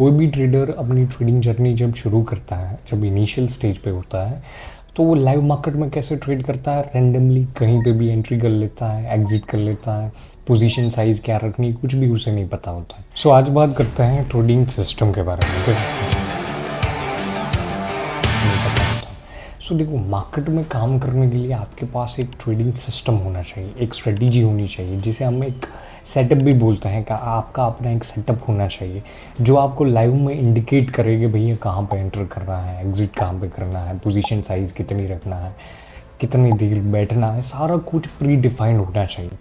कोई भी ट्रेडर अपनी ट्रेडिंग जर्नी जब शुरू करता है, जब इनिशियल स्टेज पे होता है, तो वो लाइव मार्केट में कैसे ट्रेड करता है, रैंडमली कहीं पे भी एंट्री कर लेता है, एग्जिट कर लेता है, पोजीशन साइज क्या रखनी कुछ भी उसे नहीं पता होता है। सो आज बात करते हैं ट्रेडिंग सिस्टम के बारे में। नहीं पता होता। सो देखो, मार्केट में काम करने के लिए आपके पास एक ट्रेडिंग सिस्टम होना चाहिए, एक स्ट्रेटेजी होनी चाहिए, जिसे हम एक सेटअप भी बोलते हैं। कि आपका अपना एक सेटअप होना चाहिए जो आपको लाइव में इंडिकेट करेगा भैया कहाँ पे एंटर करना है, एग्जिट कहाँ पे करना है, पोजीशन साइज़ कितनी रखना है, कितनी देर बैठना है, सारा कुछ प्री डिफाइंड होना चाहिए।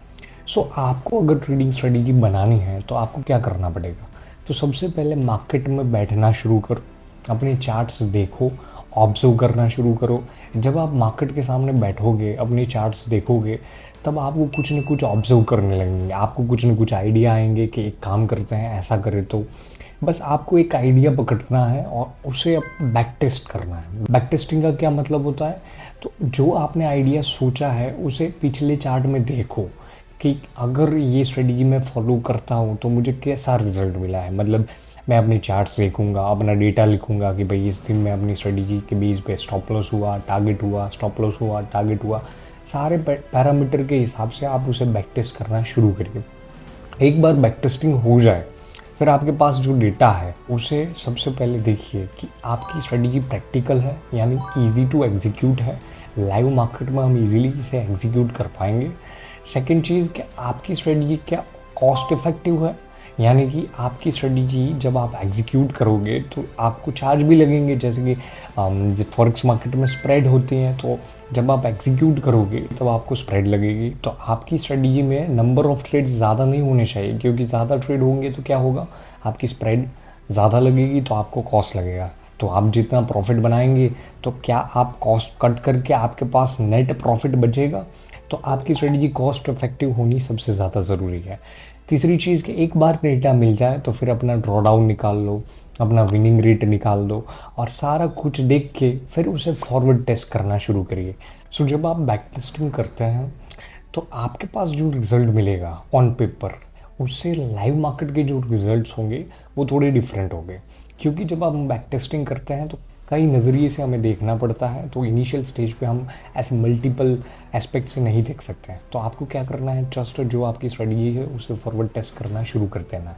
सो आपको अगर ट्रेडिंग स्ट्रेटेजी बनानी है तो आपको क्या करना पड़ेगा? तो सबसे पहले मार्केट में बैठना शुरू करो, अपने चार्ट्स देखो, ऑब्जर्व करना शुरू करो। जब आप मार्केट के सामने बैठोगे, अपने चार्ट्स देखोगे, तब आपको कुछ न कुछ ऑब्जर्व करने लगेंगे, आपको कुछ न कुछ आइडिया आएंगे कि एक काम करते हैं, ऐसा करें। तो बस आपको एक आइडिया पकड़ना है और उसे बैक टेस्ट करना है। बैक टेस्टिंग का क्या मतलब होता है? तो जो आपने आइडिया सोचा है उसे पिछले चार्ट में देखो कि अगर ये स्ट्रेटजी मैं फॉलो करता हूँ तो मुझे कैसा रिजल्ट मिला है। मतलब मैं अपने चार्ट्स देखूंगा, अपना डेटा लिखूंगा कि भाई इस दिन में अपनी स्ट्रेटजी के बेस पे स्टॉप लॉस हुआ, टारगेट हुआ, स्टॉप लॉस हुआ, टारगेट हुआ, सारे पैरामीटर के हिसाब से आप उसे बैक टेस्ट करना शुरू करिए। एक बार बैक टेस्टिंग हो जाए, फिर आपके पास जो डेटा है उसे सबसे पहले देखिए कि आपकी स्ट्रेटजी प्रैक्टिकल है, यानी इजी टू एग्जीक्यूट है। लाइव मार्केट में हम इजीली इसे एग्जीक्यूट कर पाएंगे। सेकंड चीज़ कि आपकी स्ट्रेटजी क्या कॉस्ट इफेक्टिव है, यानी कि आपकी स्ट्रेटजी जब आप एग्जीक्यूट करोगे तो आपको चार्ज भी लगेंगे। जैसे कि जब फॉरेक्स मार्केट में स्प्रेड होती हैं, तो जब आप एग्जीक्यूट करोगे तब आपको स्प्रेड लगेगी। तो आपकी स्ट्रेटजी में नंबर ऑफ ट्रेड्स ज़्यादा नहीं होने चाहिए, क्योंकि ज़्यादा ट्रेड होंगे तो क्या होगा, आपकी स्प्रेड ज़्यादा लगेगी तो आपको कॉस्ट लगेगा। तो आप जितना प्रॉफिट बनाएंगे तो क्या आप कॉस्ट कट करके आपके पास नेट प्रॉफिट बचेगा। तो आपकी स्ट्रेटजी कॉस्ट इफेक्टिव होनी सबसे ज़्यादा ज़रूरी है। तीसरी चीज़ कि एक बार डेटा मिल जाए तो फिर अपना ड्रॉ डाउन निकाल लो, अपना विनिंग रेट निकाल दो और सारा कुछ देख के फिर उसे फॉरवर्ड टेस्ट करना शुरू करिए। सो जब आप बैक टेस्टिंग करते हैं तो आपके पास जो रिज़ल्ट मिलेगा ऑन पेपर, उससे लाइव मार्केट के जो रिजल्ट्स होंगे वो थोड़े डिफरेंट होंगे। क्योंकि जब हम बैक टेस्टिंग करते हैं तो कई नज़रिए से हमें देखना पड़ता है, तो इनिशियल स्टेज पे हम ऐसे मल्टीपल एस्पेक्ट से नहीं देख सकते हैं। तो आपको क्या करना है, जस्ट जो आपकी स्ट्रेटजी है उसे फॉरवर्ड टेस्ट करना शुरू कर देना है।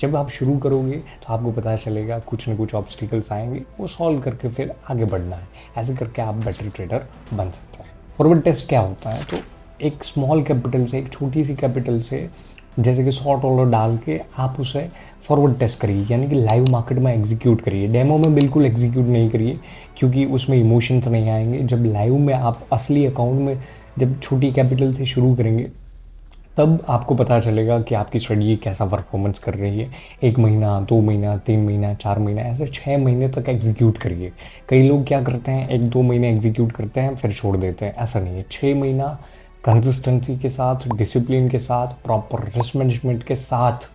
जब आप शुरू करोगे तो आपको पता चलेगा कुछ न कुछ ऑब्स्टिकल्स आएंगे, वो सॉल्व करके फिर आगे बढ़ना है। ऐसे करके आप बेटर ट्रेडर बन सकते हैं। फॉरवर्ड टेस्ट क्या होता है? तो एक स्मॉल कैपिटल से, एक छोटी सी कैपिटल से, जैसे कि $100 डाल के आप उसे फॉरवर्ड टेस्ट करिए, यानी कि लाइव मार्केट में एग्जीक्यूट करिए। डेमो में बिल्कुल एग्जीक्यूट नहीं करिए, क्योंकि उसमें इमोशंस नहीं आएंगे। जब लाइव में आप असली अकाउंट में जब छोटी कैपिटल से शुरू करेंगे तब आपको पता चलेगा कि आपकी स्ट्रेटजी कैसा परफॉर्मेंस कर रही है। 1 महीना, 2 महीना, 3 महीना, 4 महीना, ऐसे 6 महीने तक एग्जीक्यूट करिए। कई लोग क्या करते हैं, 1-2 महीने एग्जीक्यूट करते हैं फिर छोड़ देते हैं। ऐसा नहीं है, 6 महीना कंसिस्टेंसी के साथ, डिसिप्लिन के साथ, प्रॉपर रिस्क मैनेजमेंट के साथ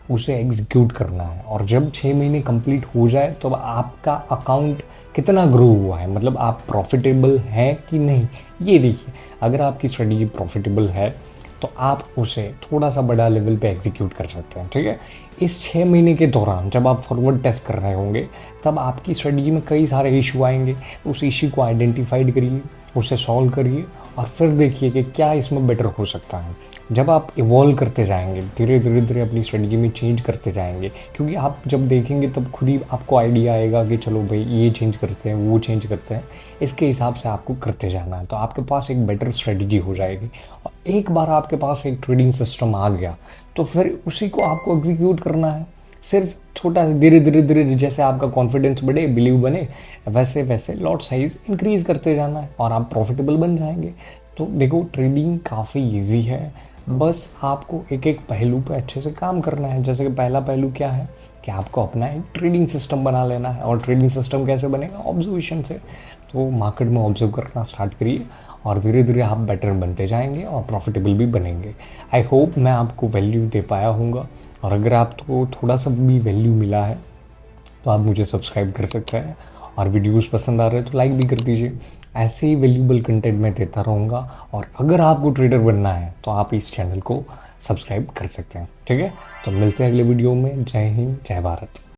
उसे एग्जीक्यूट करना है। और जब 6 महीने कंप्लीट हो जाए तो आपका अकाउंट कितना ग्रो हुआ है, मतलब आप प्रॉफिटेबल हैं कि नहीं, ये देखिए। अगर आपकी स्ट्रेटजी प्रॉफिटेबल है तो आप उसे थोड़ा सा बड़ा लेवल पे एग्जीक्यूट कर सकते हैं, ठीक है। इस 6 महीने के दौरान जब आप फॉरवर्ड टेस्ट कर रहे होंगे तब आपकी स्ट्रेटजी में कई सारे इशू आएंगे। उस इशू को आइडेंटिफाइड करिए, उसे सॉल्व करिए और फिर देखिए कि क्या इसमें बेटर हो सकता है। जब आप इवॉल्व करते जाएंगे, धीरे धीरे धीरे अपनी स्ट्रेटजी में चेंज करते जाएंगे, क्योंकि आप जब देखेंगे तब खुद ही आपको आइडिया आएगा कि चलो भाई ये चेंज करते हैं, वो चेंज करते हैं, इसके हिसाब से आपको करते जाना है। तो आपके पास एक बेटर स्ट्रेटजी हो जाएगी। और एक बार आपके पास एक ट्रेडिंग सिस्टम आ गया तो फिर उसी को आपको एग्जीक्यूट करना है। सिर्फ छोटा धीरे धीरे धीरे जैसे आपका कॉन्फिडेंस बढ़े, बिलीव बने, वैसे वैसे लॉट साइज इंक्रीज करते जाना है और आप प्रॉफिटेबल बन जाएंगे। तो देखो, ट्रेडिंग काफ़ी इजी है, बस आपको एक एक पहलू पे अच्छे से काम करना है। जैसे कि पहला पहलू क्या है कि आपको अपना एक ट्रेडिंग सिस्टम बना लेना है। और ट्रेडिंग सिस्टम कैसे बनेगा? ऑब्जर्वेशन से। तो मार्केट में ऑब्जर्व करना स्टार्ट करिए और धीरे धीरे आप बेटर बनते जाएंगे और प्रॉफिटेबल भी बनेंगे। आई होप मैं आपको वैल्यू दे पाया हूँगा। और अगर आपको थोड़ा सा भी वैल्यू मिला है तो आप मुझे सब्सक्राइब कर सकते हैं, और वीडियोस पसंद आ रहे हैं तो लाइक भी कर दीजिए। ऐसे ही वैल्यूबल कंटेंट मैं देता रहूँगा। और अगर आपको ट्रेडर बनना है तो आप इस चैनल को सब्सक्राइब कर सकते हैं, ठीक है। तो मिलते हैं अगले वीडियो में। जय हिंद, जय भारत।